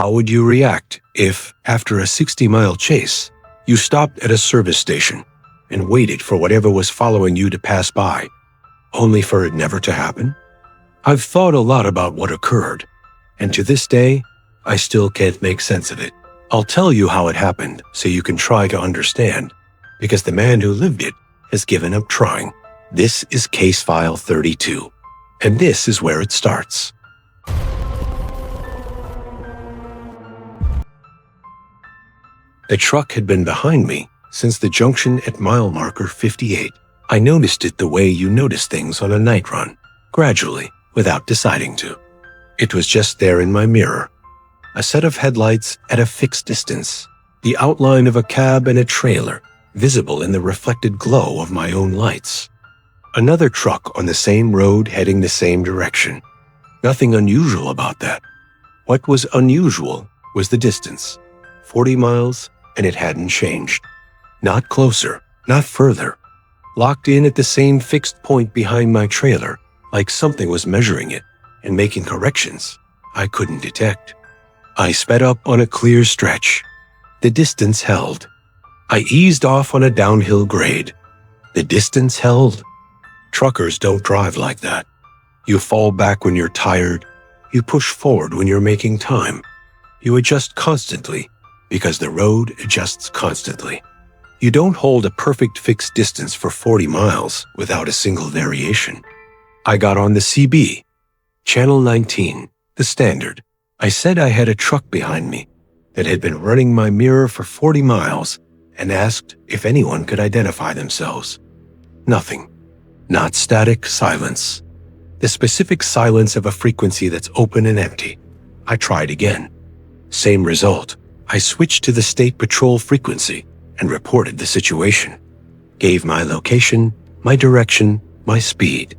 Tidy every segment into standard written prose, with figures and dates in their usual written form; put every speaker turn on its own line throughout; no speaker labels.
How would you react if, after a 60-mile chase, you stopped at a service station and waited for whatever was following you to pass by, only for it never to happen? I've thought a lot about what occurred, and to this day, I still can't make sense of it. I'll tell you how it happened so you can try to understand, because the man who lived it has given up trying. This is Case File 32, and this is where it starts. The truck had been behind me since the junction at mile marker 58. I noticed it the way you notice things on a night run, gradually, without deciding to. It was just there in my mirror. A set of headlights at a fixed distance, the outline of a cab and a trailer, visible in the reflected glow of my own lights. Another truck on the same road heading the same direction. Nothing unusual about that. What was unusual was the distance. 40 miles, and it hadn't changed. Not closer, not further. Locked in at the same fixed point behind my trailer, like something was measuring it and making corrections I couldn't detect. I sped up on a clear stretch. The distance held. I eased off on a downhill grade. The distance held. Truckers don't drive like that. You fall back when you're tired. You push forward when you're making time. You adjust constantly because the road adjusts constantly. You don't hold a perfect fixed distance for 40 miles without a single variation. I got on the CB, Channel 19, the standard. I said I had a truck behind me that had been running my mirror for 40 miles and asked if anyone could identify themselves. Nothing. Not static silence. The specific silence of a frequency that's open and empty. I tried again. Same result. I switched to the State Patrol frequency and reported the situation. Gave my location, my direction, my speed.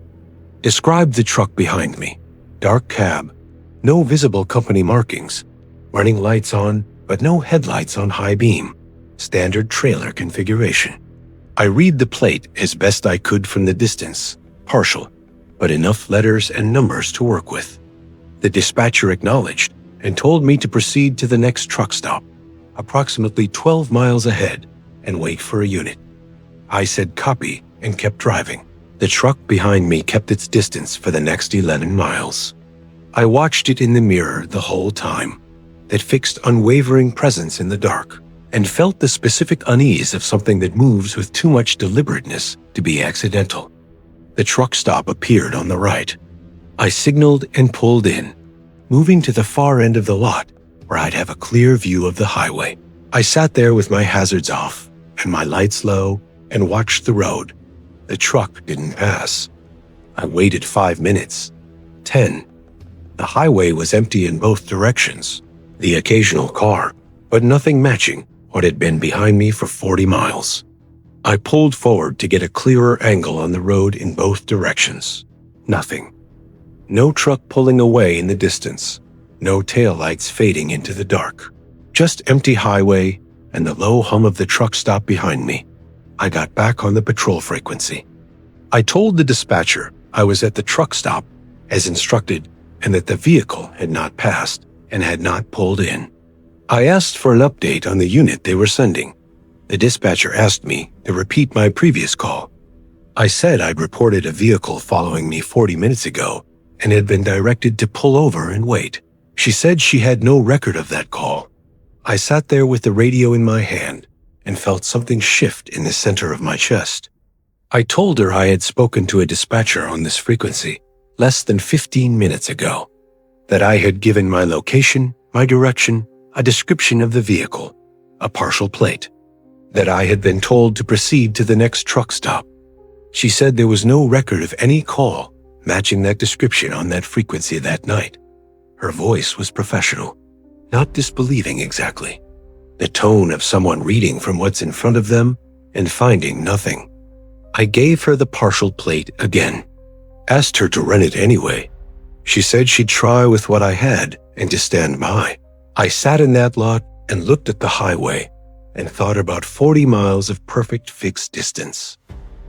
Described the truck behind me. Dark cab. No visible company markings. Running lights on, but no headlights on high beam. Standard trailer configuration. I read the plate as best I could from the distance. Partial, but enough letters and numbers to work with. The dispatcher acknowledged and told me to proceed to the next truck stop, approximately 12 miles ahead, and wait for a unit. I said copy and kept driving. The truck behind me kept its distance for the next 11 miles. I watched it in the mirror the whole time, that fixed unwavering presence in the dark, and felt the specific unease of something that moves with too much deliberateness to be accidental. The truck stop appeared on the right. I signaled and pulled in, moving to the far end of the lot where I'd have a clear view of the highway. I sat there with my hazards off and my lights low and watched the road. The truck didn't pass. I waited 5 minutes, 10. The highway was empty in both directions. The occasional car, but nothing matching what had been behind me for 40 miles. I pulled forward to get a clearer angle on the road in both directions. Nothing. No truck pulling away in the distance. No taillights fading into the dark. Just empty highway and the low hum of the truck stop behind me. I got back on the patrol frequency. I told the dispatcher I was at the truck stop as instructed and that the vehicle had not passed and had not pulled in. I asked for an update on the unit they were sending. The dispatcher asked me to repeat my previous call. I said I'd reported a vehicle following me 40 minutes ago and had been directed to pull over and wait. She said she had no record of that call. I sat there with the radio in my hand and felt something shift in the center of my chest. I told her I had spoken to a dispatcher on this frequency less than 15 minutes ago, that I had given my location, my direction, a description of the vehicle, a partial plate, that I had been told to proceed to the next truck stop. She said there was no record of any call matching that description on that frequency that night. Her voice was professional, not disbelieving exactly. The tone of someone reading from what's in front of them and finding nothing. I gave her the partial plate again, asked her to run it anyway. She said she'd try with what I had and to stand by. I sat in that lot and looked at the highway and thought about 40 miles of perfect fixed distance,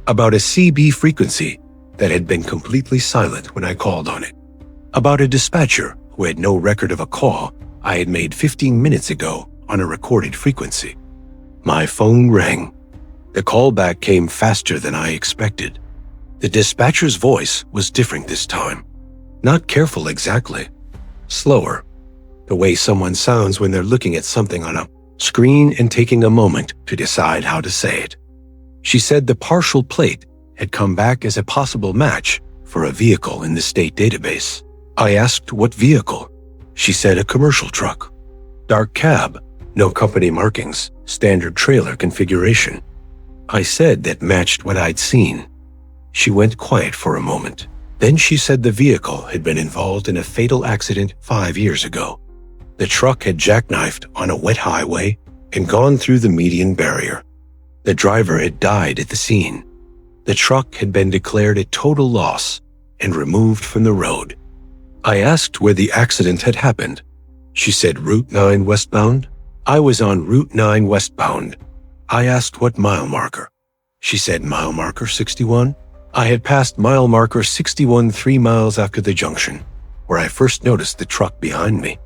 about a CB frequency that had been completely silent when I called on it, about a dispatcher who had no record of a call I had made 15 minutes ago on a recorded frequency. My phone rang. The callback came faster than I expected. The dispatcher's voice was different this time. Not careful exactly. Slower. The way someone sounds when they're looking at something on a screen and taking a moment to decide how to say it. She said the partial plate had come back as a possible match for a vehicle in the state database. I asked what vehicle. She said a commercial truck. Dark cab, no company markings, standard trailer configuration. I said that matched what I'd seen. She went quiet for a moment. Then she said the vehicle had been involved in a fatal accident 5 years ago. The truck had jackknifed on a wet highway and gone through the median barrier. The driver had died at the scene. The truck had been declared a total loss and removed from the road. I asked where the accident had happened. She said Route 9 westbound. I was on Route 9 westbound. I asked what mile marker. She said mile marker 61. I had passed mile marker 61 3 miles after the junction, where I first noticed the truck behind me.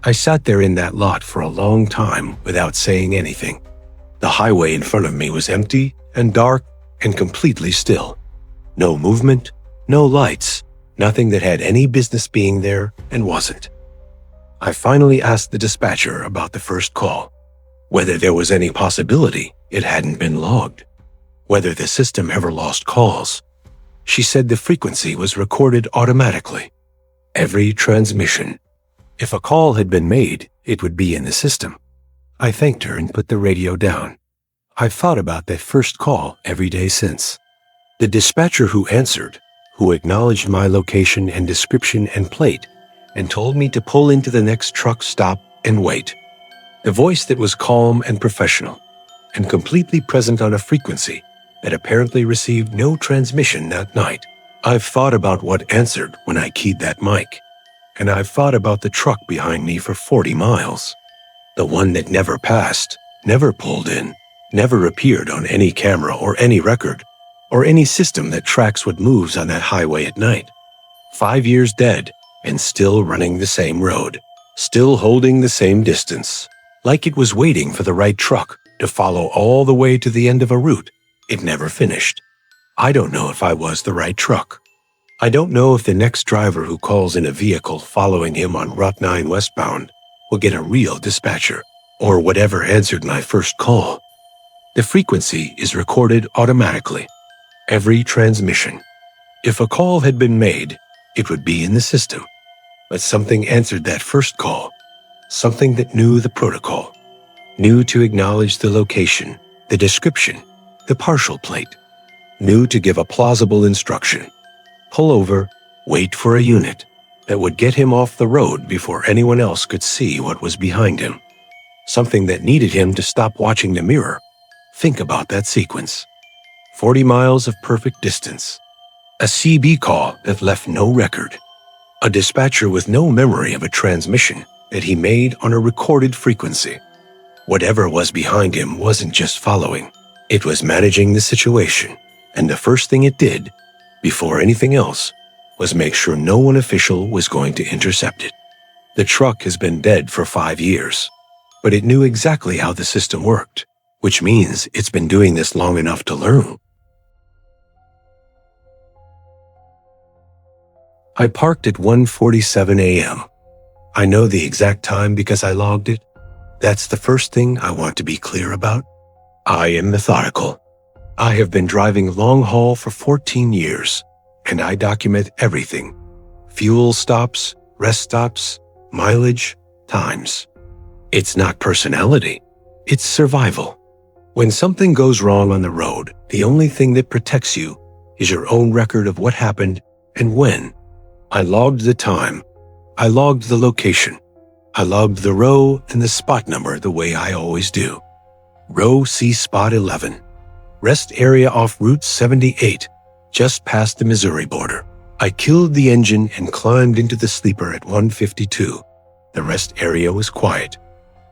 I sat there in that lot for a long time without saying anything. The highway in front of me was empty and dark and completely still. No movement, no lights, nothing that had any business being there and wasn't. I finally asked the dispatcher about the first call, whether there was any possibility it hadn't been logged, whether the system ever lost calls. She said the frequency was recorded automatically. Every transmission. If a call had been made, it would be in the system. I thanked her and put the radio down. I've thought about that first call every day since. The dispatcher who answered, who acknowledged my location and description and plate, and told me to pull into the next truck stop and wait. The voice that was calm and professional, and completely present on a frequency that apparently received no transmission that night. I've thought about what answered when I keyed that mic, and I've thought about the truck behind me for 40 miles. The one that never passed, never pulled in, never appeared on any camera or any record, or any system that tracks what moves on that highway at night. 5 years dead, and still running the same road, still holding the same distance, like it was waiting for the right truck to follow all the way to the end of a route it never finished. I don't know if I was the right truck. I don't know if the next driver who calls in a vehicle following him on Route 9 westbound will get a real dispatcher, or whatever answered my first call. The frequency is recorded automatically. Every transmission. If a call had been made, it would be in the system. But something answered that first call. Something that knew the protocol. Knew to acknowledge the location, the description, the partial plate. Knew to give a plausible instruction. Pull over, wait for a unit that would get him off the road before anyone else could see what was behind him. Something that needed him to stop watching the mirror. Think about that sequence. 40 miles of perfect distance. A CB call that left no record. A dispatcher with no memory of a transmission that he made on a recorded frequency. Whatever was behind him wasn't just following. It was managing the situation. And the first thing it did, before anything else, was make sure no one official was going to intercept it. The truck has been dead for 5 years, but it knew exactly how the system worked, which means it's been doing this long enough to learn. I parked at 1:47 a.m. I know the exact time because I logged it. That's the first thing I want to be clear about. I am methodical. I have been driving long haul for 14 years, and I document everything. Fuel stops, rest stops, mileage, times. It's not personality. It's survival. When something goes wrong on the road, the only thing that protects you is your own record of what happened and when. I logged the time. I logged the location. I logged the row and the spot number the way I always do. Row C spot 11. Rest area off Route 78, just past the Missouri border. I killed the engine and climbed into the sleeper at 1:52. The rest area was quiet.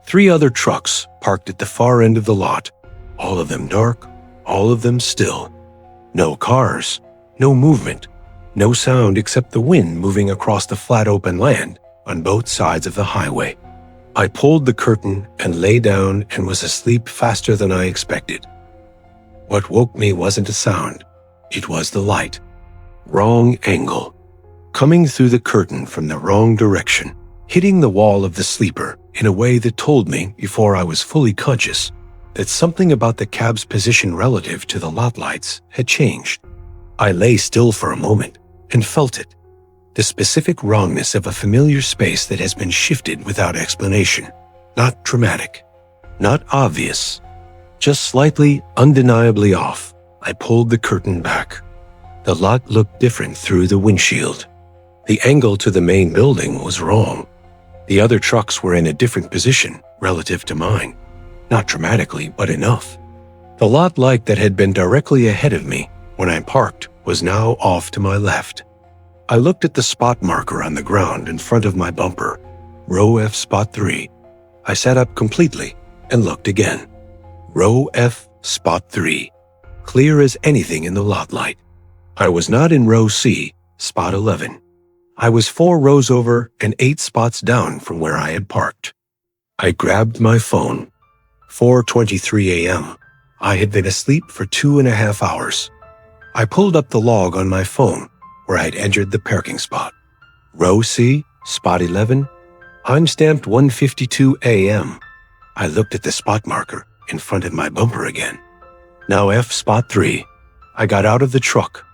3 other trucks parked at the far end of the lot, all of them dark, all of them still. No cars, no movement, no sound except the wind moving across the flat open land on both sides of the highway. I pulled the curtain and lay down and was asleep faster than I expected. What woke me wasn't a sound. It was the light. Wrong angle. Coming through the curtain from the wrong direction, hitting the wall of the sleeper in a way that told me, before I was fully conscious, that something about the cab's position relative to the lot lights had changed. I lay still for a moment and felt it. The specific wrongness of a familiar space that has been shifted without explanation. Not dramatic. Not obvious. Just slightly, undeniably off. I pulled the curtain back. The lot looked different through the windshield. The angle to the main building was wrong. The other trucks were in a different position relative to mine. Not dramatically, but enough. The lot light that had been directly ahead of me when I parked was now off to my left. I looked at the spot marker on the ground in front of my bumper, row F spot 3. I sat up completely and looked again. Row F spot 3, clear as anything in the lot light. I was not in row C, spot 11. I was 4 rows over and 8 spots down from where I had parked. I grabbed my phone. 4:23 a.m. I had been asleep for 2.5 hours. I pulled up the log on my phone where I had entered the parking spot. Row C, spot 11. I'm stamped 1:52 a.m. I looked at the spot marker in front of my bumper again. Now F spot 3. I got out of the truck.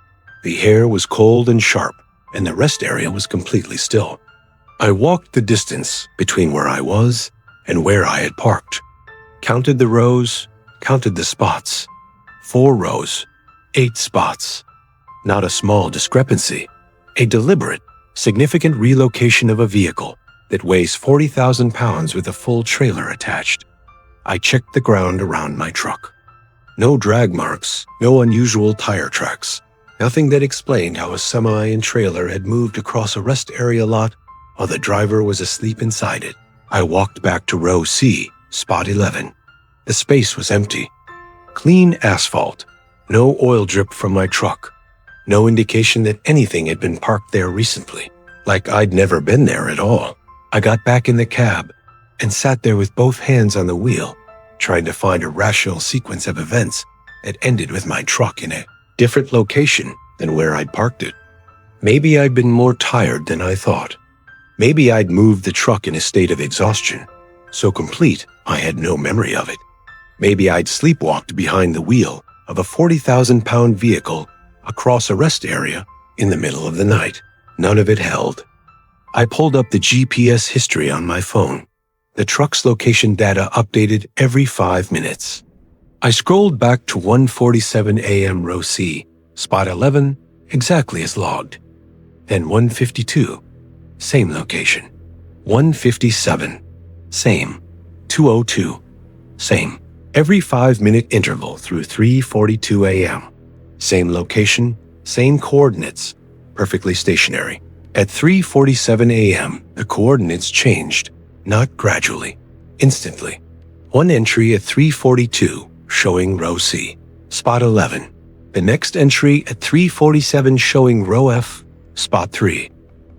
The air was cold and sharp, and the rest area was completely still. I walked the distance between where I was and where I had parked. Counted the rows, counted the spots. 4 rows, 8 spots. Not a small discrepancy. A deliberate, significant relocation of a vehicle that weighs 40,000 pounds with a full trailer attached. I checked the ground around my truck. No drag marks, no unusual tire tracks. Nothing that explained how a semi and trailer had moved across a rest area lot while the driver was asleep inside it. I walked back to row C, spot 11. The space was empty. Clean asphalt. No oil drip from my truck. No indication that anything had been parked there recently, like I'd never been there at all. I got back in the cab and sat there with both hands on the wheel, trying to find a rational sequence of events that ended with my truck in a different location than where I'd parked it. Maybe I'd been more tired than I thought. Maybe I'd moved the truck in a state of exhaustion, so complete I had no memory of it. Maybe I'd sleepwalked behind the wheel of a 40,000-pound vehicle across a rest area in the middle of the night. None of it held. I pulled up the GPS history on my phone. The truck's location data updated every 5 minutes. I scrolled back to 1:47 a.m. row C, spot 11, exactly as logged. Then 1:52, same location. 1:57, same. 2:02, same. Every 5-minute interval through 3:42 a.m. Same location, same coordinates, perfectly stationary. At 3:47 a.m., the coordinates changed, not gradually, instantly. One entry at 3:42, showing row C, spot 11. The next entry at 3:47 showing row F, spot 3.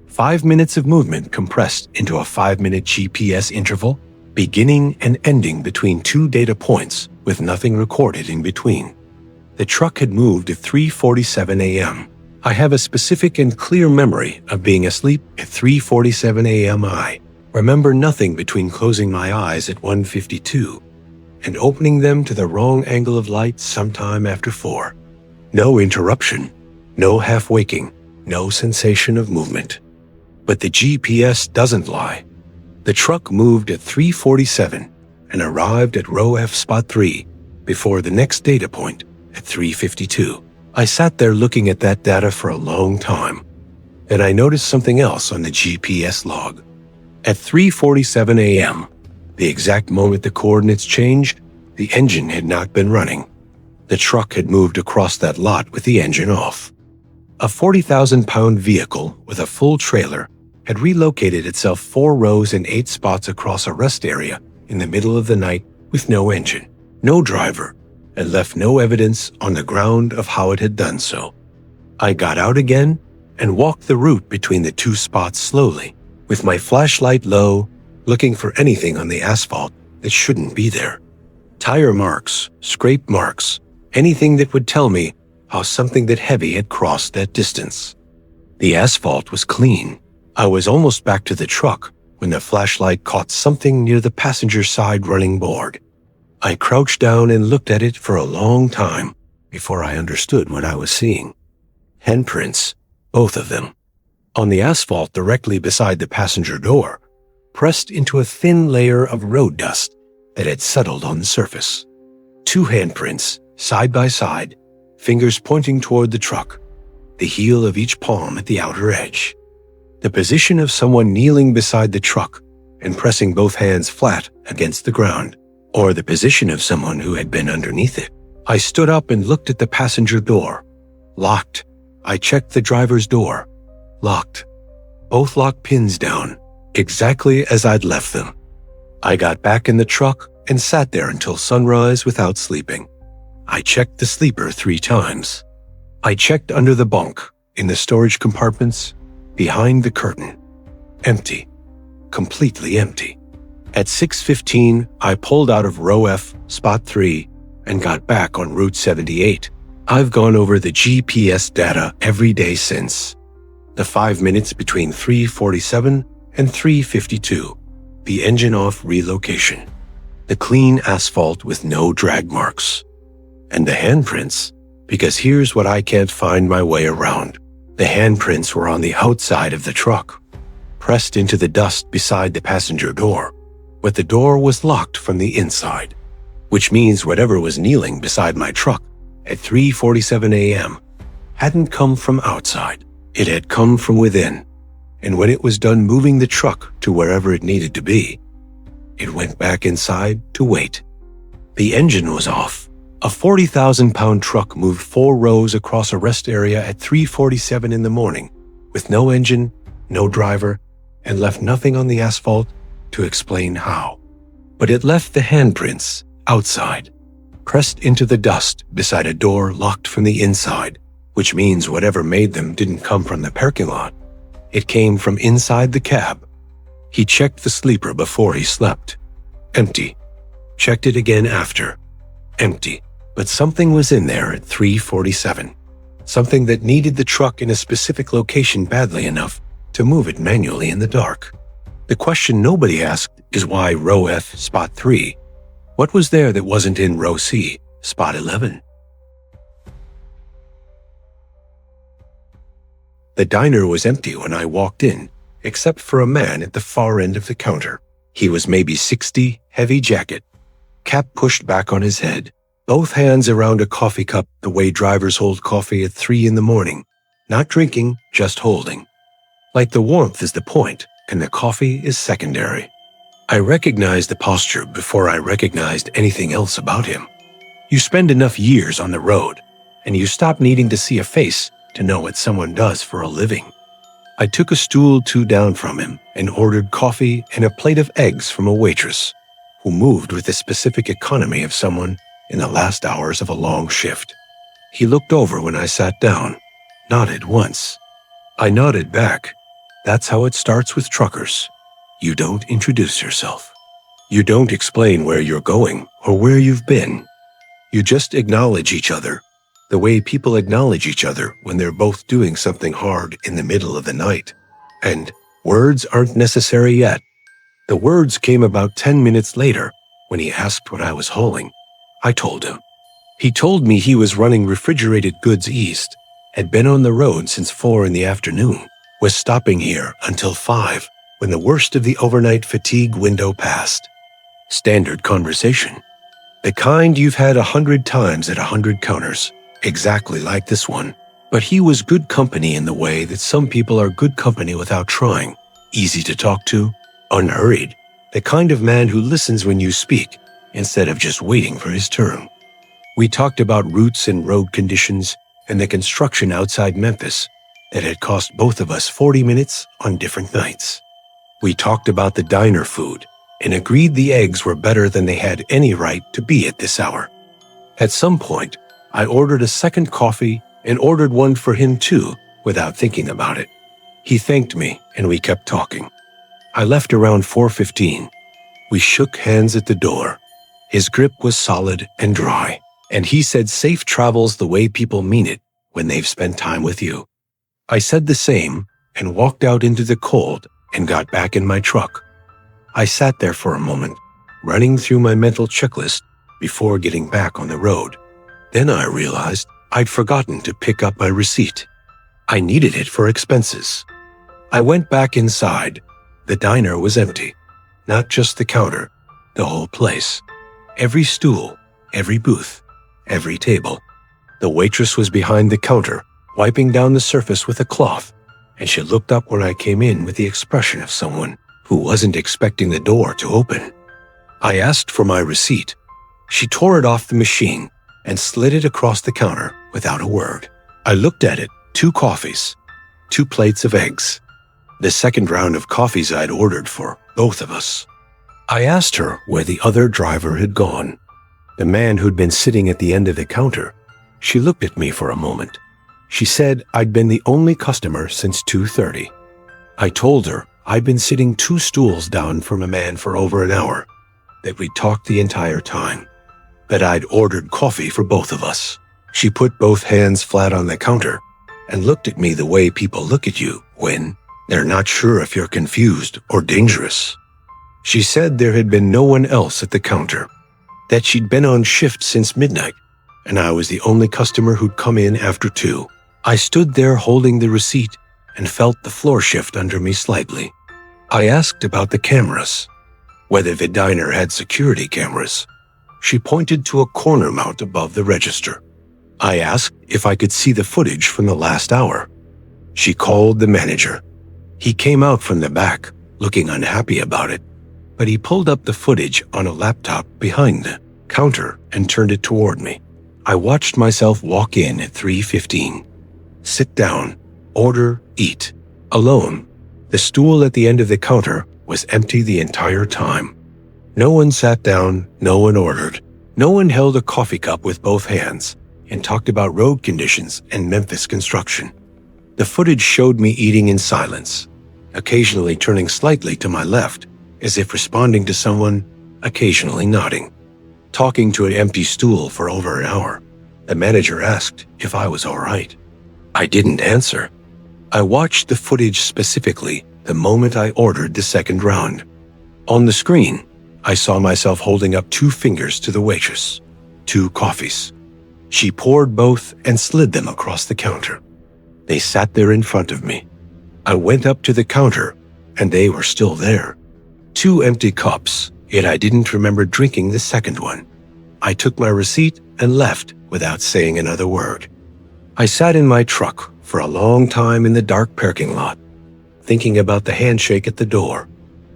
5 minutes of movement compressed into a 5-minute GPS interval, beginning and ending between 2 data points with nothing recorded in between. The truck had moved at 3:47 a.m. I have a specific and clear memory of being asleep at 3:47 a.m. I remember nothing between closing my eyes at 1:52 and opening them to the wrong angle of light sometime after 4. No interruption, no half-waking, no sensation of movement. But the GPS doesn't lie. The truck moved at 3:47 and arrived at row F spot 3 before the next data point at 3:52. I sat there looking at that data for a long time, and I noticed something else on the GPS log. At 3:47 a.m., the exact moment the coordinates changed, the engine had not been running. The truck had moved across that lot with the engine off. A 40,000-pound vehicle with a full trailer had relocated itself 4 rows and 8 spots across a rest area in the middle of the night with no engine, no driver, and left no evidence on the ground of how it had done so. I got out again and walked the route between the 2 spots slowly, with my flashlight low looking for anything on the asphalt that shouldn't be there. Tire marks, scrape marks, anything that would tell me how something that heavy had crossed that distance. The asphalt was clean. I was almost back to the truck when the flashlight caught something near the passenger side running board. I crouched down and looked at it for a long time before I understood what I was seeing. Handprints, both of them, on the asphalt directly beside the passenger door, pressed into a thin layer of road dust that had settled on the surface. 2 handprints, side by side, fingers pointing toward the truck, the heel of each palm at the outer edge. The position of someone kneeling beside the truck and pressing both hands flat against the ground, or the position of someone who had been underneath it. I stood up and looked at the passenger door. Locked. I checked the driver's door. Locked. Both lock pins down, exactly as I'd left them. I got back in the truck and sat there until sunrise without sleeping. I checked the sleeper 3 times. I checked under the bunk, in the storage compartments, behind the curtain. Empty. Completely empty. At 6:15, I pulled out of row F, spot 3, and got back on Route 78. I've gone over the GPS data every day since. The 5 minutes between 3:47 and 3:52. The engine off relocation. The clean asphalt with no drag marks. And the handprints, because here's what I can't find my way around. The handprints were on the outside of the truck, pressed into the dust beside the passenger door, but the door was locked from the inside, which means whatever was kneeling beside my truck at 3:47 a.m. hadn't come from outside. It had come from within, and when it was done moving the truck to wherever it needed to be, it went back inside to wait. The engine was off. A 40,000-pound truck moved 4 rows across a rest area at 3:47 in the morning, with no engine, no driver, and left nothing on the asphalt to explain how. But it left the handprints outside, pressed into the dust beside a door locked from the inside, which means whatever made them didn't come from the parking lot. It came from inside the cab. He checked the sleeper before he slept. Empty. Checked it again after. Empty. But something was in there at 3:47. Something that needed the truck in a specific location badly enough to move it manually in the dark. The question nobody asked is why row F, spot 3? What was there that wasn't in row C, spot 11? The diner was empty when I walked in, except for a man at the far end of the counter. He was maybe 60, heavy jacket, cap pushed back on his head, both hands around a coffee cup the way drivers hold coffee at 3 in the morning. Not drinking, just holding. Like the warmth is the point, and the coffee is secondary. I recognized the posture before I recognized anything else about him. You spend enough years on the road, and you stop needing to see a face to know what someone does for a living. I took a stool 2 down from him and ordered coffee and a plate of eggs from a waitress who moved with the specific economy of someone in the last hours of a long shift. He looked over when I sat down, nodded once. I nodded back. That's how it starts with truckers. You don't introduce yourself. You don't explain where you're going or where you've been. You just acknowledge each other, the way people acknowledge each other when they're both doing something hard in the middle of the night. And words aren't necessary yet. The words came about 10 minutes later when he asked what I was hauling. I told him. He told me he was running refrigerated goods east, had been on the road since 4 in the afternoon, was stopping here until 5 when the worst of the overnight fatigue window passed. Standard conversation. The kind you've had 100 times at 100 counters, exactly like this one. But he was good company in the way that some people are good company without trying. Easy to talk to, unhurried, the kind of man who listens when you speak instead of just waiting for his turn. We talked about routes and road conditions and the construction outside Memphis that had cost both of us 40 minutes on different nights. We talked about the diner food and agreed the eggs were better than they had any right to be at this hour. At some point, I ordered a second coffee and ordered one for him too without thinking about it. He thanked me and we kept talking. I left around 4:15. We shook hands at the door. His grip was solid and dry, and he said safe travels the way people mean it when they've spent time with you. I said the same and walked out into the cold and got back in my truck. I sat there for a moment, running through my mental checklist before getting back on the road. Then I realized I'd forgotten to pick up my receipt. I needed it for expenses. I went back inside. The diner was empty. Not just the counter, the whole place. Every stool, every booth, every table. The waitress was behind the counter, wiping down the surface with a cloth, and she looked up when I came in with the expression of someone who wasn't expecting the door to open. I asked for my receipt. She tore it off the machine and slid it across the counter without a word. I looked at it, 2 coffees, 2 plates of eggs. The second round of coffees I'd ordered for both of us. I asked her where the other driver had gone, the man who'd been sitting at the end of the counter. She looked at me for a moment. She said I'd been the only customer since 2:30. I told her I'd been sitting 2 stools down from a man for over an hour, that we'd talked the entire time, that I'd ordered coffee for both of us. She put both hands flat on the counter and looked at me the way people look at you when they're not sure if you're confused or dangerous. She said there had been no one else at the counter, that she'd been on shift since midnight, and I was the only customer who'd come in after 2. I stood there holding the receipt and felt the floor shift under me slightly. I asked about the cameras, whether the diner had security cameras. She pointed to a corner mount above the register. I asked if I could see the footage from the last hour. She called the manager. He came out from the back, looking unhappy about it, but he pulled up the footage on a laptop behind the counter and turned it toward me. I watched myself walk in at 3:15. Sit down, order, eat. Alone. The stool at the end of the counter was empty the entire time. No one sat down, no one ordered. No one held a coffee cup with both hands and talked about road conditions and Memphis construction. The footage showed me eating in silence, occasionally turning slightly to my left, as if responding to someone, occasionally nodding. Talking to an empty stool for over an hour. The manager asked if I was all right. I didn't answer. I watched the footage specifically the moment I ordered the second round. On the screen, I saw myself holding up 2 fingers to the waitress, 2 coffees. She poured both and slid them across the counter. They sat there in front of me. I went up to the counter, and they were still there. 2 empty cups, yet I didn't remember drinking the second one. I took my receipt and left without saying another word. I sat in my truck for a long time in the dark parking lot, thinking about the handshake at the door.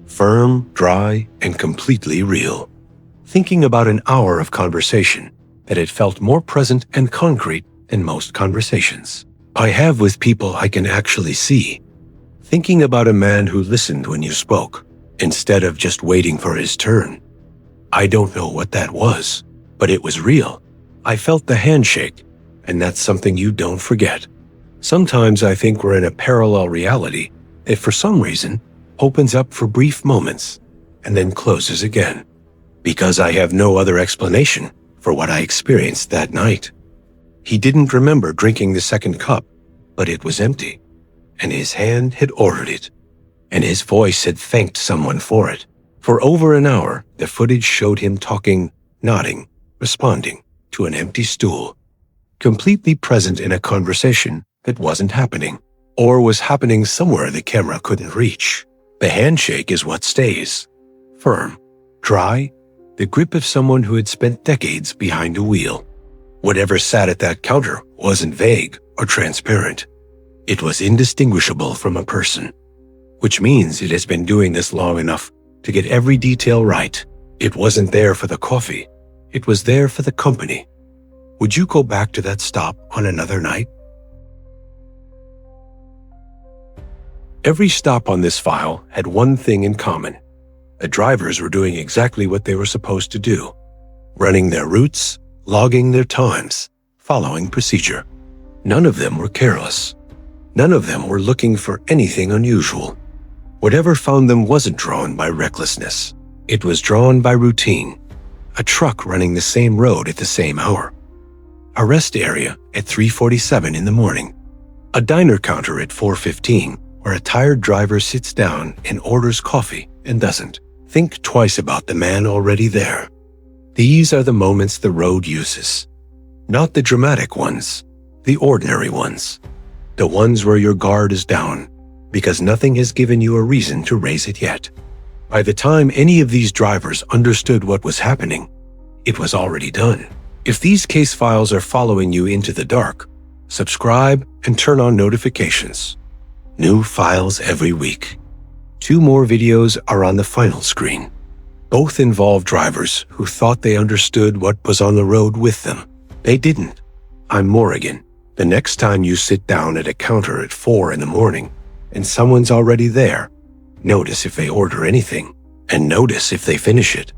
Firm, dry, and completely real. Thinking about an hour of conversation that had felt more present and concrete than most conversations I have with people I can actually see. Thinking about a man who listened when you spoke, instead of just waiting for his turn. I don't know what that was, but it was real. I felt the handshake, and that's something you don't forget. Sometimes I think we're in a parallel reality that for some reason opens up for brief moments and then closes again. Because I have no other explanation for what I experienced that night. He didn't remember drinking the second cup, but it was empty, and his hand had ordered it, and his voice had thanked someone for it. For over an hour, the footage showed him talking, nodding, responding to an empty stool, completely present in a conversation that wasn't happening, or was happening somewhere the camera couldn't reach. The handshake is what stays. Firm, dry, the grip of someone who had spent decades behind a wheel. Whatever sat at that counter wasn't vague or transparent. It was indistinguishable from a person, which means it has been doing this long enough to get every detail right. It wasn't there for the coffee. It was there for the company. Would you go back to that stop on another night? Every stop on this file had one thing in common. The drivers were doing exactly what they were supposed to do, running their routes, logging their times, following procedure. None of them were careless. None of them were looking for anything unusual. Whatever found them wasn't drawn by recklessness. It was drawn by routine. A truck running the same road at the same hour. A rest area at 3:47 in the morning. A diner counter at 4:15 where a tired driver sits down and orders coffee and doesn't think twice about the man already there. These are the moments the road uses. Not the dramatic ones, the ordinary ones. The ones where your guard is down because nothing has given you a reason to raise it yet. By the time any of these drivers understood what was happening, it was already done. If these case files are following you into the dark, subscribe and turn on notifications. New files every week. 2 more videos are on the final screen. Both involve drivers who thought they understood what was on the road with them. They didn't. I'm Morrigan. The next time you sit down at a counter at 4 in the morning and someone's already there, notice if they order anything and notice if they finish it.